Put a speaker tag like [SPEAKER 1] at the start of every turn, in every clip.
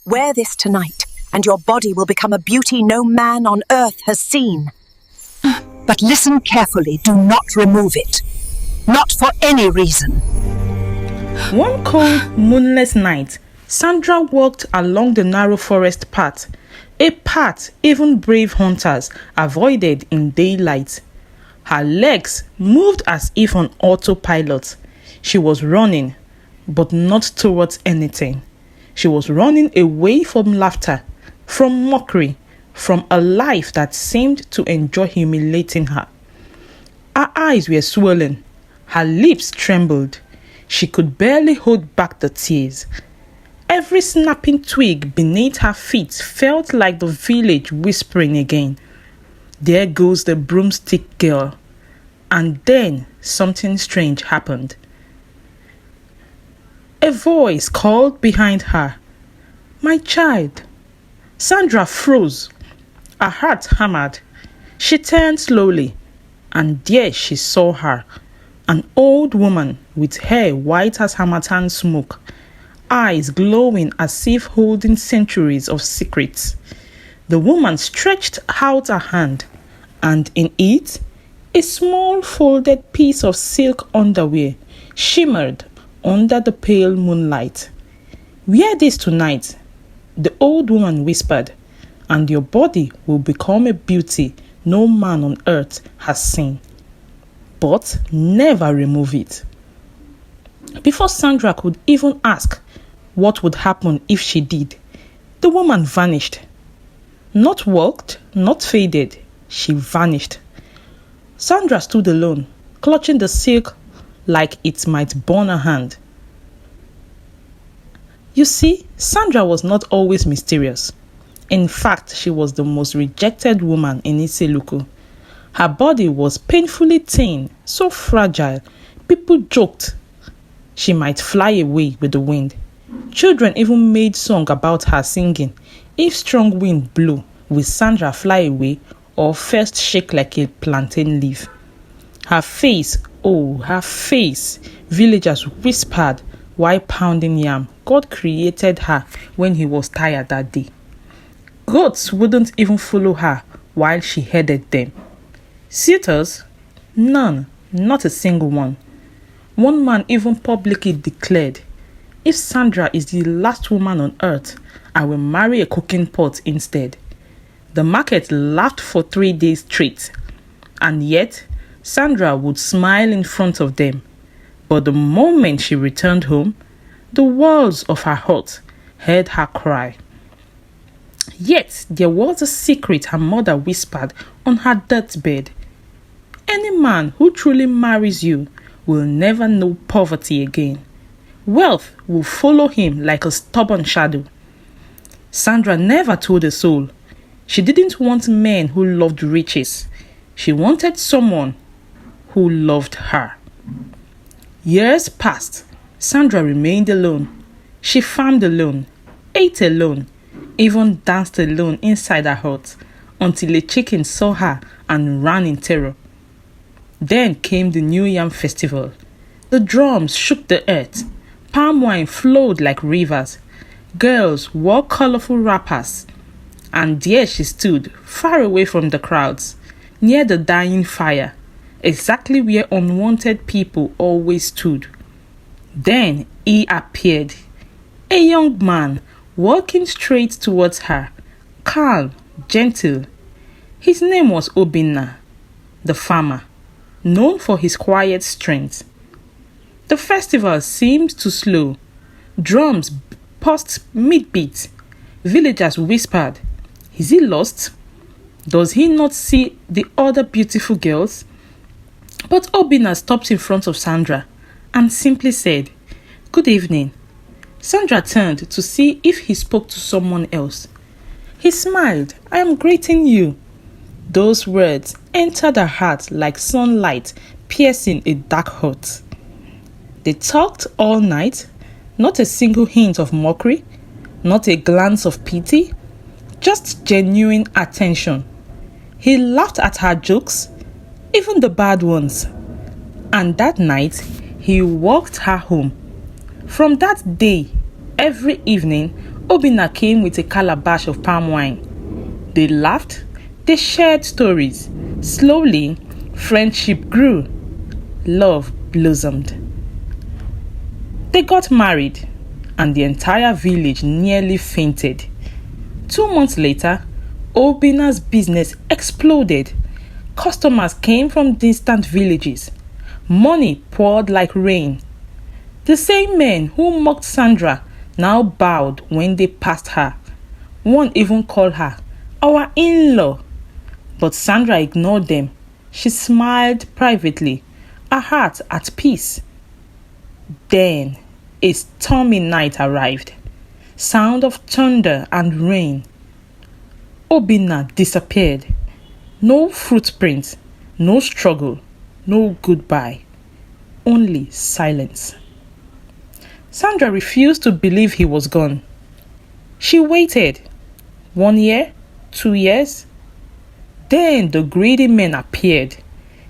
[SPEAKER 1] Wear this tonight, and your body will become a beauty no man on earth has seen. But listen carefully, do not remove it. Not for any reason.
[SPEAKER 2] One cold, moonless night, Sandra walked along the narrow forest path, a path even brave hunters avoided in daylight. Her legs moved as if on autopilot. She was running, but not towards anything. She was running away from laughter, from mockery, from a life that seemed to enjoy humiliating her. Her eyes were swollen. Her lips trembled. She could barely hold back the tears. Every snapping twig beneath her feet felt like the village whispering again, "There goes the broomstick girl." And then something strange happened. A voice called behind her, "My child." Sandra froze. Her heart hammered. She turned slowly, and there she saw her, an old woman with hair white as harmattan smoke, eyes glowing as if holding centuries of secrets. The woman stretched out her hand, and in it, a small folded piece of silk underwear shimmered under the pale moonlight. "Wear this tonight," the old woman whispered, "and your body will become a beauty no man on earth has seen. But never remove it." Before Sandra could even ask what would happen if she did, the woman vanished. Not walked, not faded, she vanished. Sandra stood alone, clutching the silk like it might burn her hand. You see, Sandra was not always mysterious. In fact, she was the most rejected woman in Isele-Uku. Her body was painfully thin, so fragile, people joked she might fly away with the wind. Children even made song about her singing, "If strong wind blew, will Sandra fly away or first shake like a plantain leaf?" Her face, oh, her face, villagers whispered while pounding yam. God created her when he was tired that day. Goats wouldn't even follow her while she herded them. Suitors? None, not a single one. One man even publicly declared, "If Sandra is the last woman on earth, I will marry a cooking pot instead." The market laughed for 3 days straight, and yet Sandra would smile in front of them. But the moment she returned home, the walls of her hut heard her cry. Yet there was a secret her mother whispered on her deathbed. "Any man who truly marries you will never know poverty again. Wealth will follow him like a stubborn shadow." Sandra never told a soul. She didn't want men who loved riches. She wanted someone who loved her. Years passed. Sandra remained alone. She farmed alone, ate alone, even danced alone inside her hut until a chicken saw her and ran in terror. Then came the New Yam Festival. The drums shook the earth. Palm wine flowed like rivers. Girls wore colorful wrappers. And there she stood, far away from the crowds, near the dying fire, exactly where unwanted people always stood. Then he appeared, a young man, walking straight towards her, calm, gentle. His name was Obinna, the farmer, known for his quiet strength. The festival seemed too slow. Drums paused mid-beat. Villagers whispered, "Is he lost? Does he not see the other beautiful girls?" But Obinna stopped in front of Sandra and simply said, "Good evening." Sandra turned to see if he spoke to someone else. He smiled. "I am greeting you." Those words entered her heart like sunlight piercing a dark hut. They talked all night, not a single hint of mockery, not a glance of pity, just genuine attention. He laughed at her jokes, even the bad ones. And that night, he walked her home. From that day, every evening, Obinna came with a calabash of palm wine. They laughed, they shared stories. Slowly, friendship grew. Love blossomed. They got married, and the entire village nearly fainted. 2 months later, Obinna's business exploded. Customers came from distant villages. Money poured like rain. The same men who mocked Sandra now bowed when they passed her. One even called her our in-law. But Sandra ignored them. She smiled privately, her heart at peace. Then a stormy night arrived. Sound of thunder and rain. Obinna disappeared. No footprint, no struggle, no goodbye. Only silence. Sandra refused to believe he was gone. She waited. 1 year, 2 years. Then the greedy men appeared.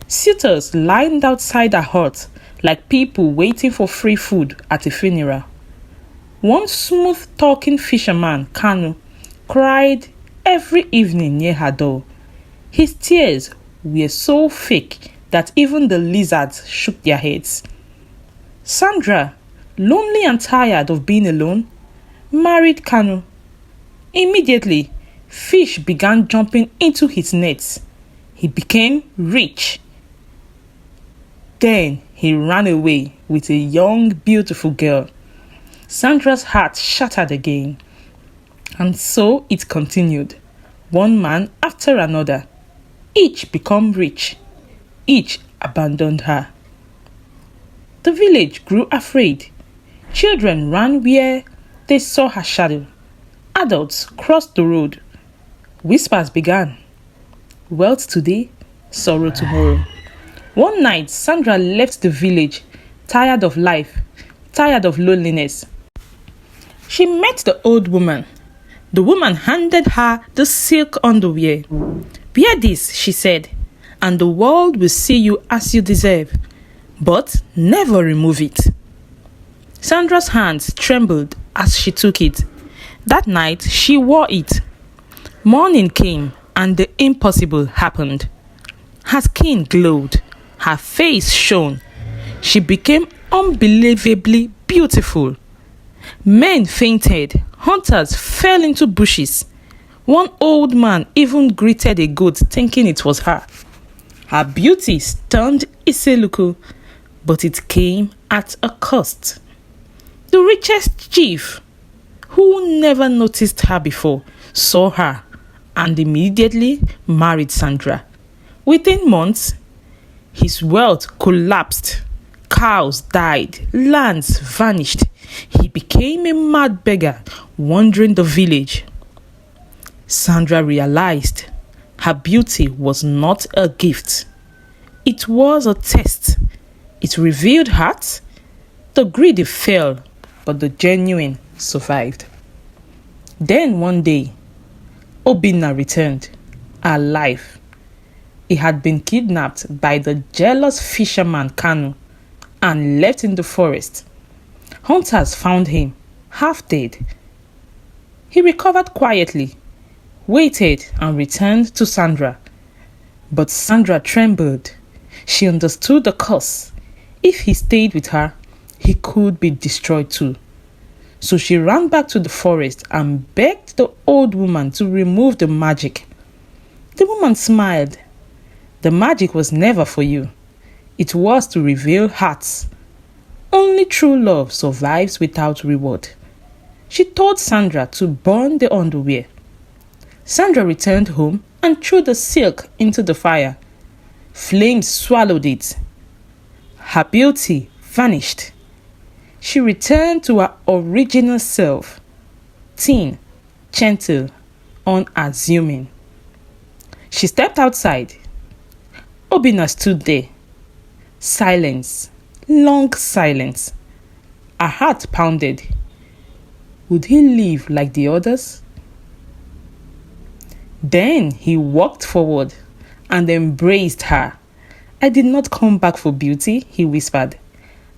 [SPEAKER 2] Suitors lined outside her hut like people waiting for free food at a funeral. One smooth-talking fisherman, Kanu, cried every evening near her door. His tears were so fake that even the lizards shook their heads. Sandra, lonely and tired of being alone, married Kanu. Immediately, fish began jumping into his nets. He became rich. Then he ran away with a young, beautiful girl. Sandra's heart shattered again. And so it continued, one man after another. Each become rich. Each abandoned her. The village grew afraid. Children ran where they saw her shadow. Adults crossed the road. Whispers began. Wealth today, sorrow tomorrow. One night, Sandra left the village, tired of life, tired of loneliness. She met the old woman. The woman handed her the silk underwear. Wear this, she said, and the world will see you as you deserve. But never remove it. Sandra's hands trembled as she took it. That night, she wore it. Morning came, and the impossible happened. Her skin glowed. Her face shone. She became unbelievably beautiful. Men fainted. Hunters fell into bushes. One old man even greeted a goat thinking it was her. Her beauty stunned Isele-Uku, but it came at a cost. The richest chief, who never noticed her before, saw her and immediately married Sandra. Within months, his wealth collapsed. Cows died, lands vanished. He became a mad beggar wandering the village. Sandra realized her beauty was not a gift. It was a test. It revealed heart. The greedy fell, but the genuine survived. Then one day, Obinna returned, alive. He had been kidnapped by the jealous fisherman Kanu and left in the forest. Hunters found him, half dead. He recovered quietly, waited and returned to Sandra. But Sandra trembled. She understood the curse. If he stayed with her, he could be destroyed too. So she ran back to the forest and begged the old woman to remove the magic. The woman smiled. The magic was never for you. It was to reveal hearts. Only true love survives without reward. She told Sandra to burn the underwear. Sandra returned home and threw the silk into the fire. Flames swallowed it. Her beauty vanished. She returned to her original self, thin, gentle, unassuming. She stepped outside. Obinna stood there. Silence, long silence. Her heart pounded. Would he live like the others? Then he walked forward and embraced her. I did not come back for beauty, he whispered.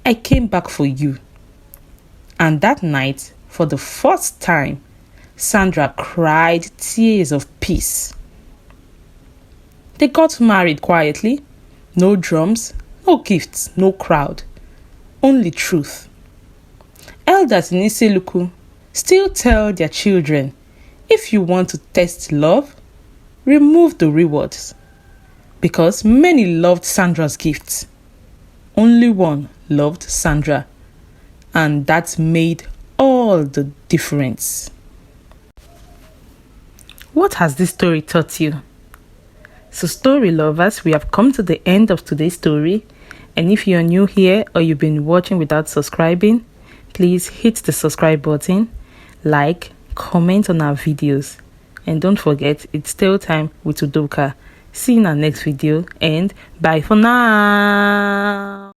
[SPEAKER 2] I came back for you. And that night, for the first time, Sandra cried tears of peace. They got married quietly. No drums, no gifts, no crowd. Only truth. Elders in Isele-Uku still tell their children, if you want to test love, remove the rewards. Because many loved Sandra's gifts. Only one loved Sandra. And that made all the difference. What has this story taught you? So story lovers, we have come to the end of today's story. And if you are new here or you've been watching without subscribing, please hit the subscribe button, like, comment on our videos. And don't forget, it's still time with Udoka. See you in our next video and bye for now.